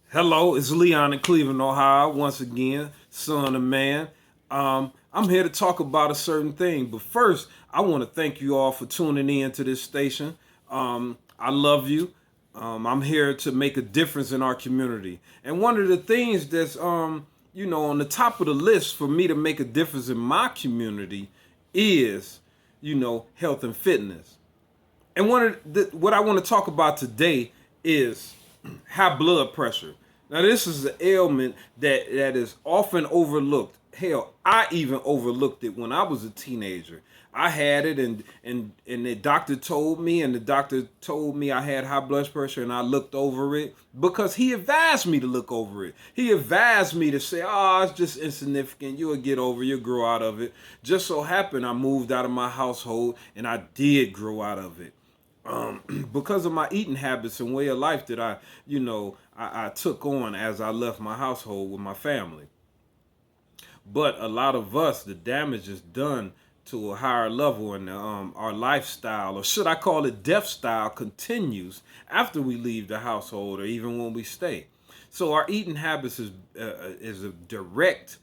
Hello, it's Leon in Cleveland, Ohio. Once again, son of man. I'm here to talk about a certain thing, but first, I want to thank you all for tuning in to this station. I love you. I'm here to make a difference in our community, and one of the things that's on the top of the list for me to make a difference in my community is, health and fitness. And what I want to talk about today is high blood pressure. Now, this is an ailment that is often overlooked. Hell, I even overlooked it when I was a teenager. I had it, and the doctor told me, I had high blood pressure, and I looked over it because he advised me to look over it. He advised me to say, "Oh, it's just insignificant. You'll get over. You'll grow out of it." Just so happened, I moved out of my household, and I did grow out of it. Because of my eating habits and way of life that I took on as I left my household with my family. But a lot of us, the damage is done to a higher level, and our lifestyle, or should I call it death style, continues after we leave the household or even when we stay. So our eating habits is a direct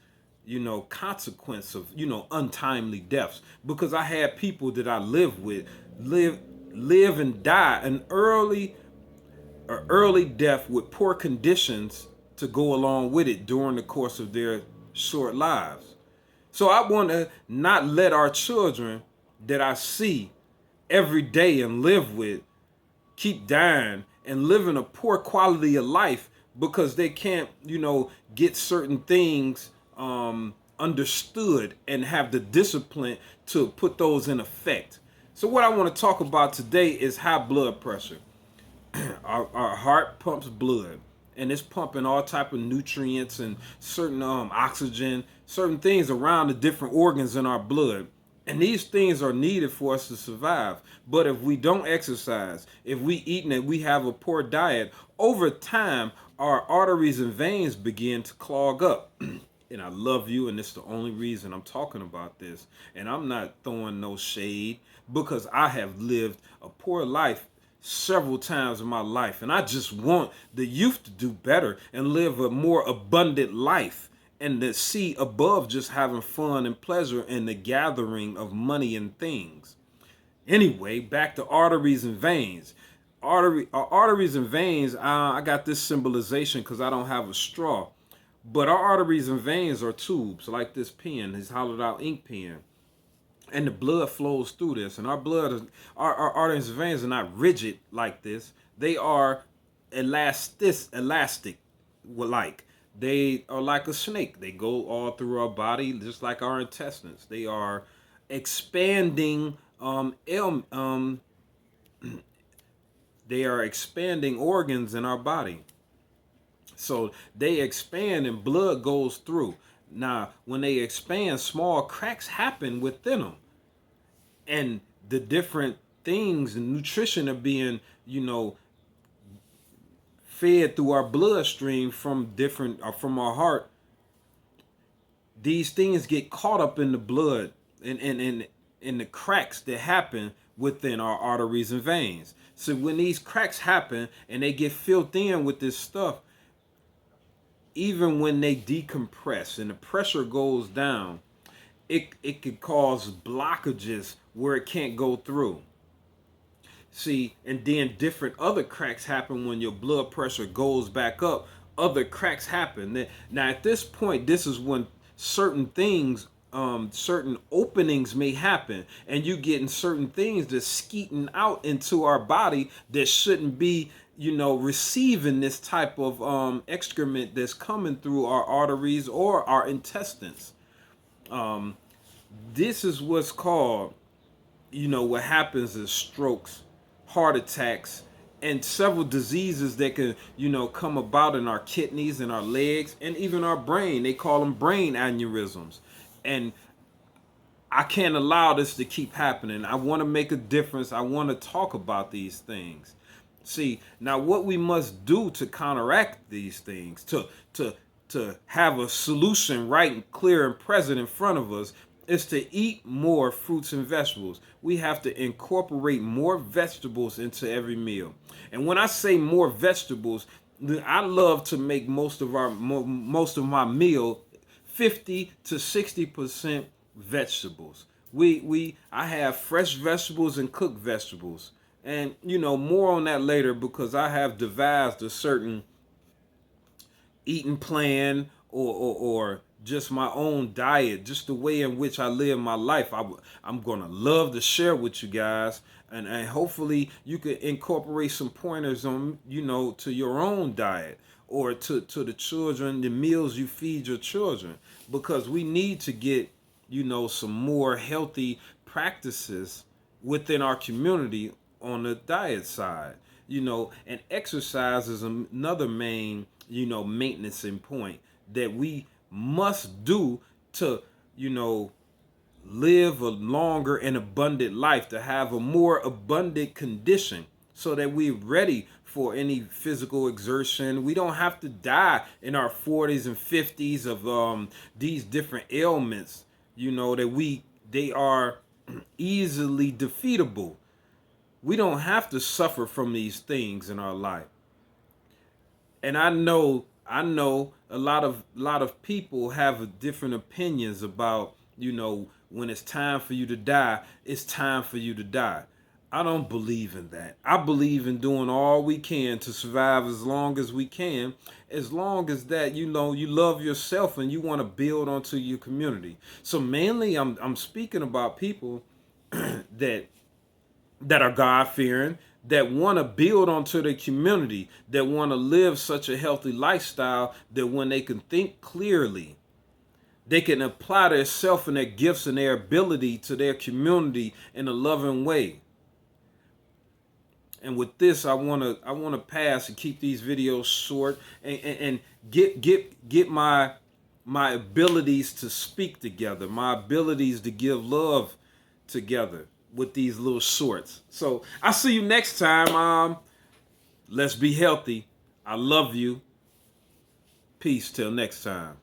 consequence of untimely deaths, because I had people that I live with live and die an early death with poor conditions to go along with it during the course of their short lives. So I want to not let our children that I see every day and live with keep dying and living a poor quality of life because they can't, get certain things understood and have the discipline to put those in effect. So what I want to talk about today is high blood pressure. Our heart pumps blood, and it's pumping all type of nutrients and certain oxygen, certain things around the different organs in our blood. And these things are needed for us to survive. But if we don't exercise, if we eat and we have a poor diet, over time our arteries and veins begin to clog up. And I love you, and it's the only reason I'm talking about this. And I'm not throwing no shade, because I have lived a poor life several times in my life, and I just want the youth to do better and live a more abundant life, and to see above just having fun and pleasure and the gathering of money and things. Anyway, back to arteries and veins. Arteries and veins, I got this symbolization because I don't have a straw. But our arteries and veins are tubes like this pen, this hollowed out ink pen. And the blood flows through this. And our arteries and veins are not rigid like this. They are elastic, like. They are like a snake. They go all through our body, just like our intestines. They are expanding they are expanding organs in our body. So they expand and blood goes through. Now, when they expand, small cracks happen within them. And the different things and nutrition are being, fed through our bloodstream from different, or from our heart. These things get caught up in the blood and in the cracks that happen within our arteries and veins. So when these cracks happen and they get filled in with this stuff, even when they decompress and the pressure goes down, it could cause blockages where it can't go through. See, and then different other cracks happen when your blood pressure goes back up. Other cracks happen. Now, at this point, this is when certain things, certain openings may happen, and you getting certain things that's skeeting out into our body that shouldn't be, receiving this type of excrement that's coming through our arteries or our intestines. This is what's called, what happens is strokes, heart attacks, and several diseases that can, come about in our kidneys and our legs and even our brain. They call them brain aneurysms. And I can't allow this to keep happening. I want to make a difference. I want to talk about these things. See, now what we must do to counteract these things, to have a solution right and clear and present in front of us, is to eat more fruits and vegetables. We have to incorporate more vegetables into every meal. And when I say more vegetables, I love to make most of my meal 50 to 60% vegetables. I have fresh vegetables and cooked vegetables. And more on that later, because I have devised a certain eating plan, or just my own diet, just the way in which I live my life. I'm gonna love to share with you guys, and hopefully you could incorporate some pointers on to your own diet, or to the children, the meals you feed your children, because we need to get some more healthy practices within our community on the diet side. And exercise is another main maintenance point that we must do to live a longer and abundant life, to have a more abundant condition, so that we're ready for any physical exertion. We don't have to die in our 40s and 50s of these different ailments, that they are easily defeatable. We don't have to suffer from these things in our life. And I know a lot of people have different opinions about, when it's time for you to die, it's time for you to die. I don't believe in that. I believe in doing all we can to survive as long as we can, as long as that you love yourself and you want to build onto your community. So mainly I'm speaking about people that are God-fearing, that want to build onto their community, that want to live such a healthy lifestyle, that when they can think clearly, they can apply their self and their gifts and their ability to their community in a loving way. And with this, I wanna pass and keep these videos short, and get my abilities to speak together, my abilities to give love together with these little shorts. So I'll see you next time. Let's be healthy. I love you. Peace till next time.